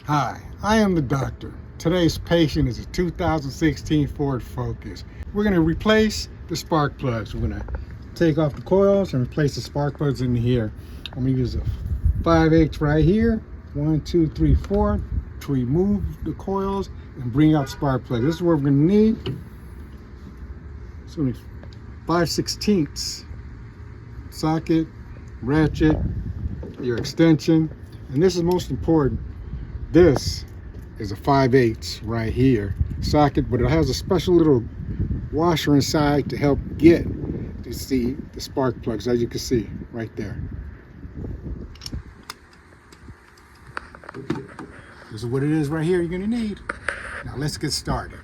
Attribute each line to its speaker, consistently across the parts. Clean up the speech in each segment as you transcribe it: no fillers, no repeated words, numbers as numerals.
Speaker 1: Hi, I am the doctor. Today's patient is a 2016 Ford Focus. We're going to replace the spark plugs. We're going to take off the coils and replace the spark plugs in here. I'm going to use a 5/8 right here, 1, 2, 3, 4, to remove the coils and bring out the spark plug. This is what we're going to need. It's going to be 5/16 socket, ratchet, your extension, and this is most important. This is a 5/8 right here socket, but it has a special little washer inside to help get to see the spark plugs, as you can see right there. This is what it is right here you're going to need. Now let's get started.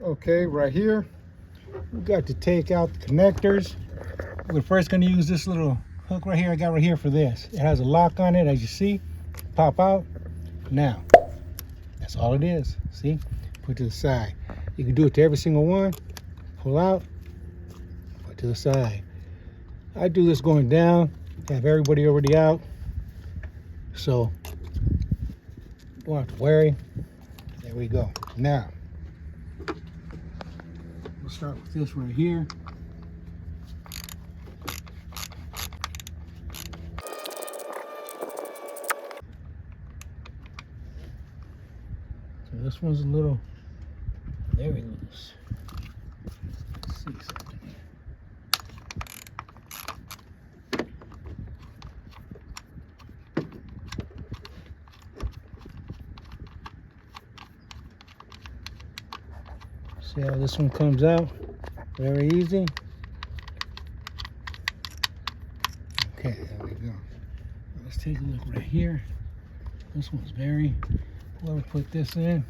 Speaker 1: Okay, right here we got to take out the connectors. We're first going to use this little hook right here I got right here for this. It has a lock on it, as you see. Pop out. Now that's all it is. See, put to the side. You can do it to every single one. Pull out, put to the side. I do this going down, have everybody already out, so don't have to worry. There we go. Now we'll start with this right here. So this one's a little very loose. Let's see something here. See how this one comes out? Very easy. Okay, there we go. Let's take a look right here. This one's very, whoever put this in.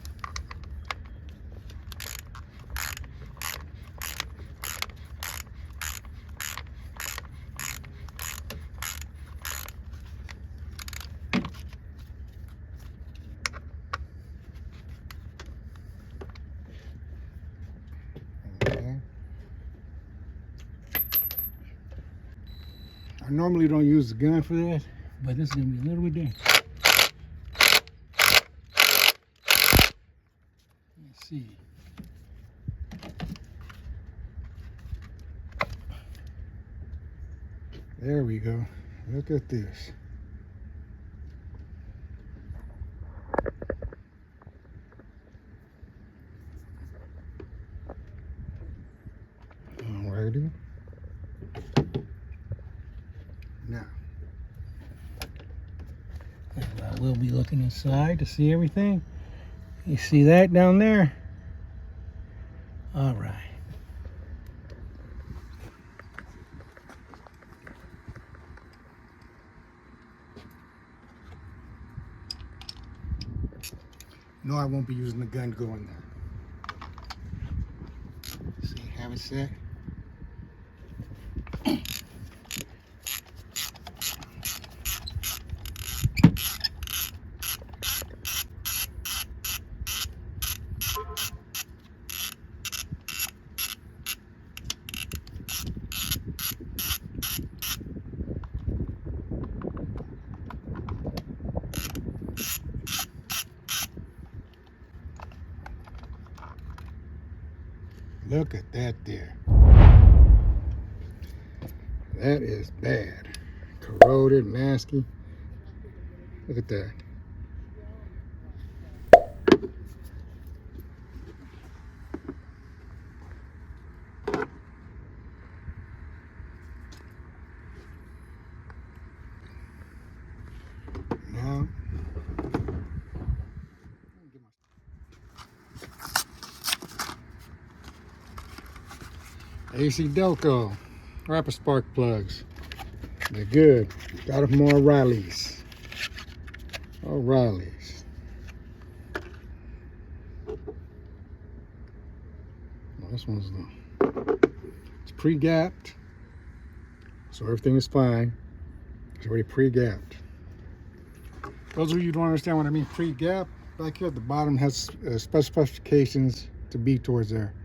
Speaker 1: I normally don't use the gun for this, but this is going to be a little bit different. Let's see. There we go. Look at this. Alrighty. Now, I will be looking inside to see everything. You see that down there? All right. No, I won't be using the gun to go in there. See, have it set. Look at that there. That is bad. Corroded, nasty. Look at that. Now, AC Delco rapid spark plugs. They're good. Got them from O'Reilly's. O'Reilly's. Well, this one's it's pre-gapped, so everything is fine. It's already pre-gapped. Those of you who don't understand what I mean pre-gap, back here at the bottom has specifications to be towards there.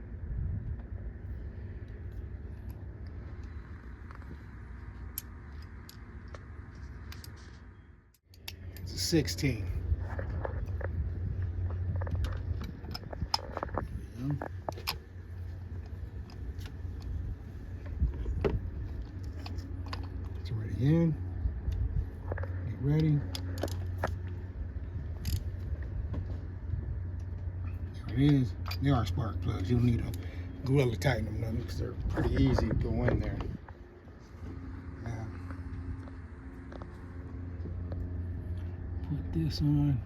Speaker 1: It's a 16. It's already in. Get ready. There it is. They are spark plugs. You don't need a gorilla to tighten them nothing because they're pretty easy to go in there. Now, put this on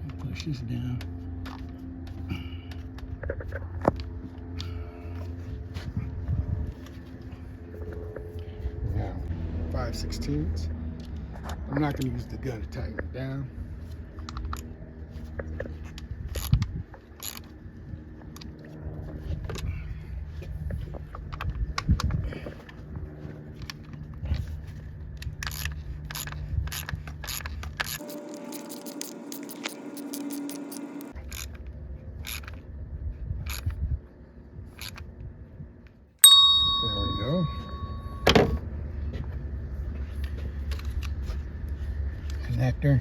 Speaker 1: and push this down. Now, 5/16. I'm not going to use the gun to tighten it down. There we go. Connector.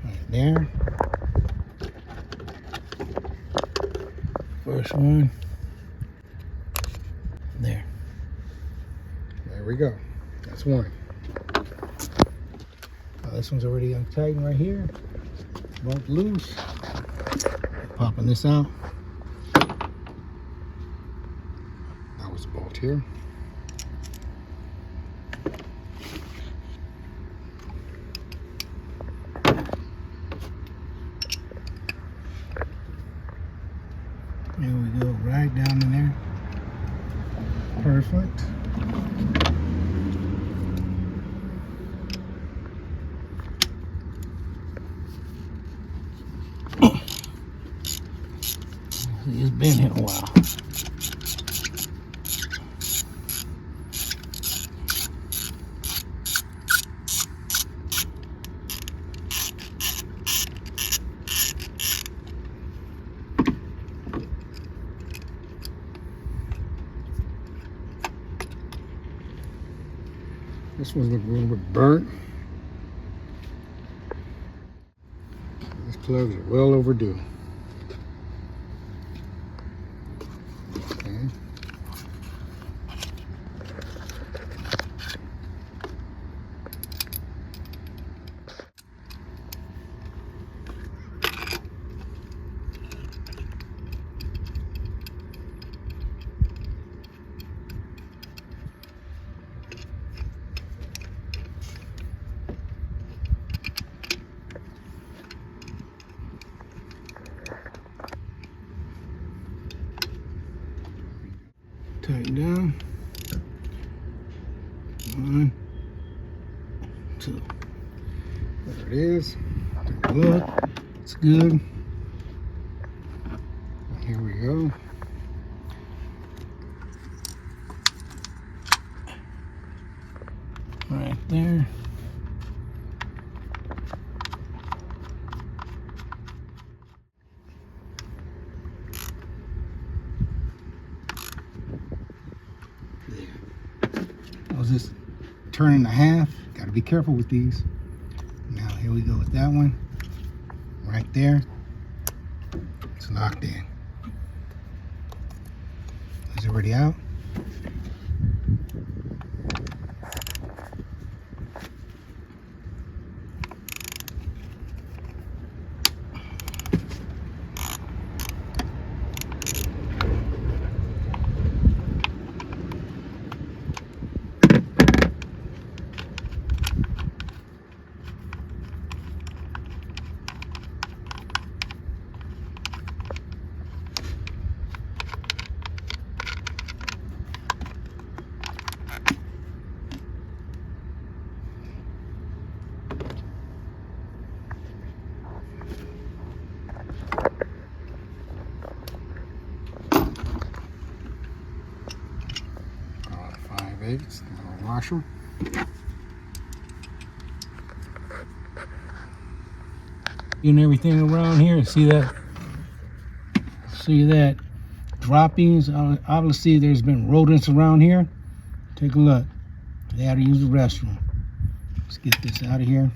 Speaker 1: Right there. First one. There. There we go. That's one. This one's already untightened right here. Bolt loose. Popping this out. That was a bolt here. There we go, right down in there. Perfect. It's been here a while. This one's looking a little bit burnt. These plugs are well overdue. Okay. Tighten down. 1, 2. There it is. Take a look. It's good. Here we go. Right there. I was just turning the half. Got to be careful with these. Now here we go with that one. Right there. It's locked in. Is it already out? It's the little washer. And everything around here. See that? See that droppings? Obviously, there's been rodents around here. Take a look. They had to use the restroom. Let's get this out of here.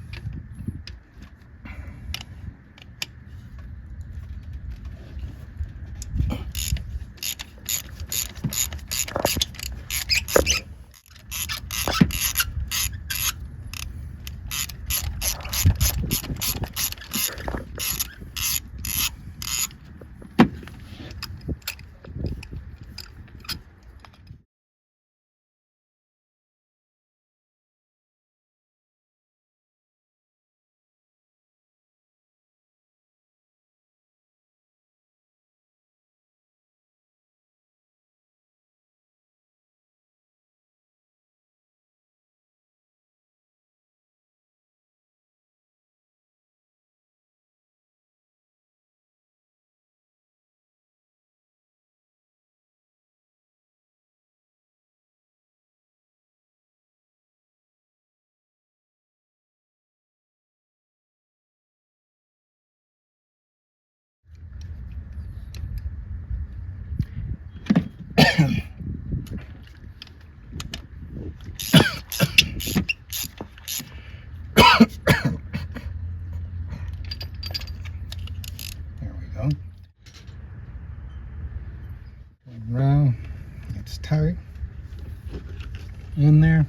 Speaker 1: in there.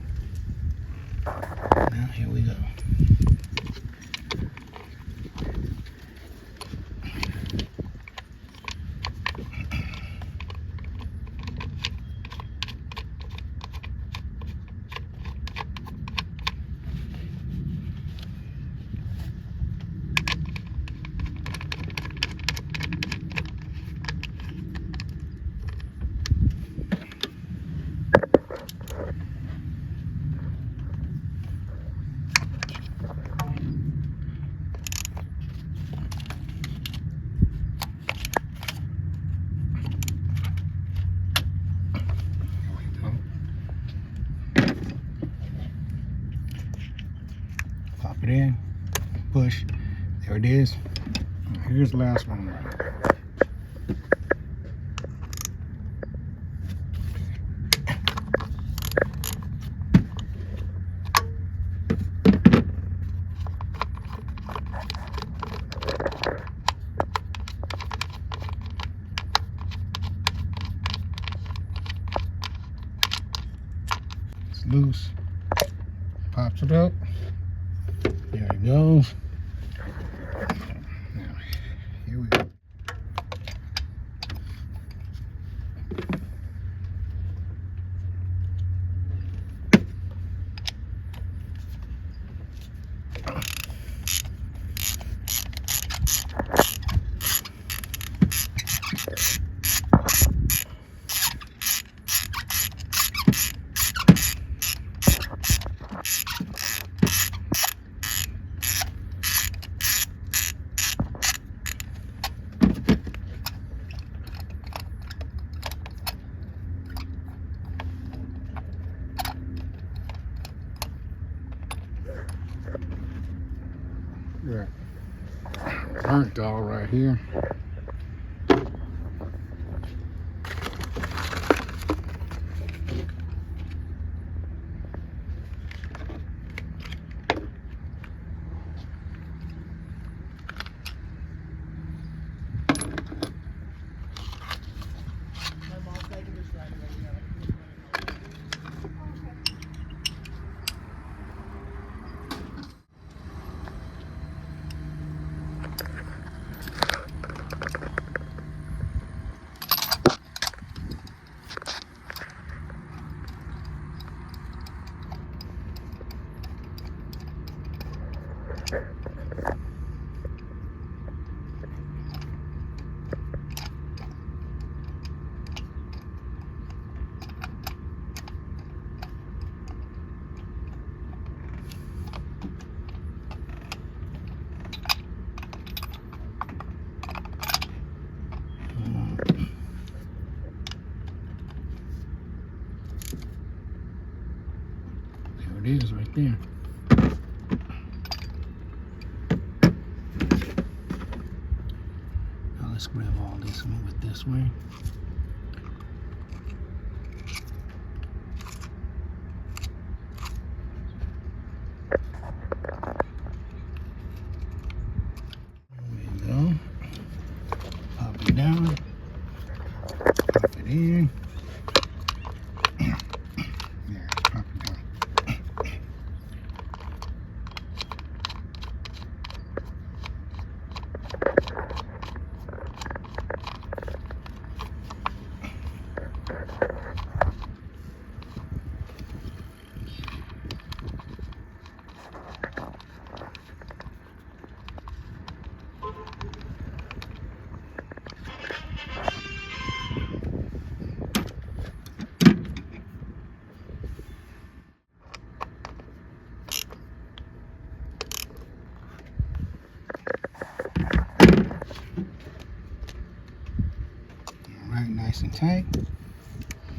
Speaker 1: Now here we go. Pop it in, push, there it is. Here's the last one. It's loose, pops it up. There it goes. Now, here we go. Yeah. Burnt all right here. There it is right there. Now let's grab all this and move it this way. There we go. Pop it down. Pop it in. There, pop it down. Alright, nice and tight.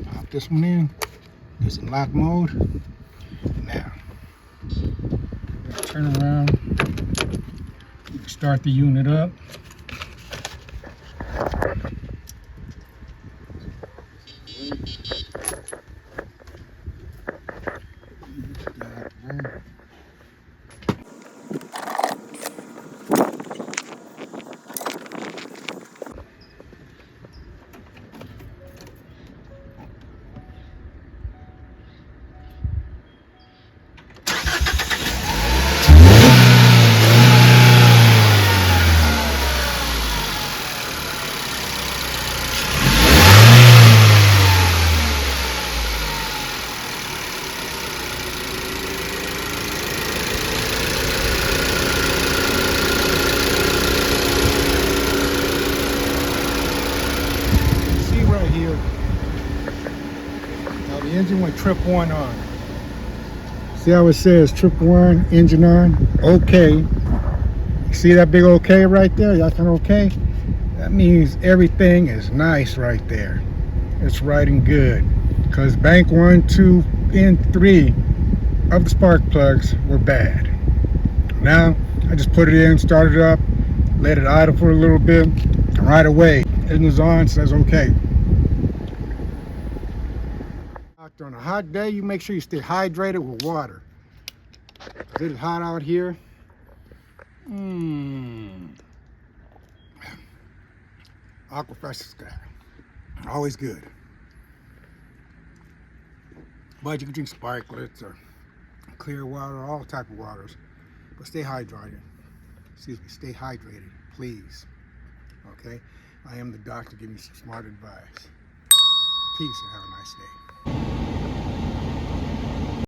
Speaker 1: Pop this one in. It's in lock mode. Now, turn around. Start the unit up. going trip 1 on. See how it says trip 1, engine on, okay. See that big okay right there? Y'all can okay? That means everything is nice right there. It's riding good. Because bank 1, 2, and 3 of the spark plugs were bad. Now, I just put it in, started it up, let it idle for a little bit, and right away, engine is on, says okay. On a hot day, you make sure you stay hydrated with water. It's hot out here. Aquafresh is good. Always good. But you can drink sparklets or clear water, all type of waters. But stay hydrated. Excuse me, stay hydrated, please. Okay? I am the doctor giving you some smart advice. Peace and have a nice day.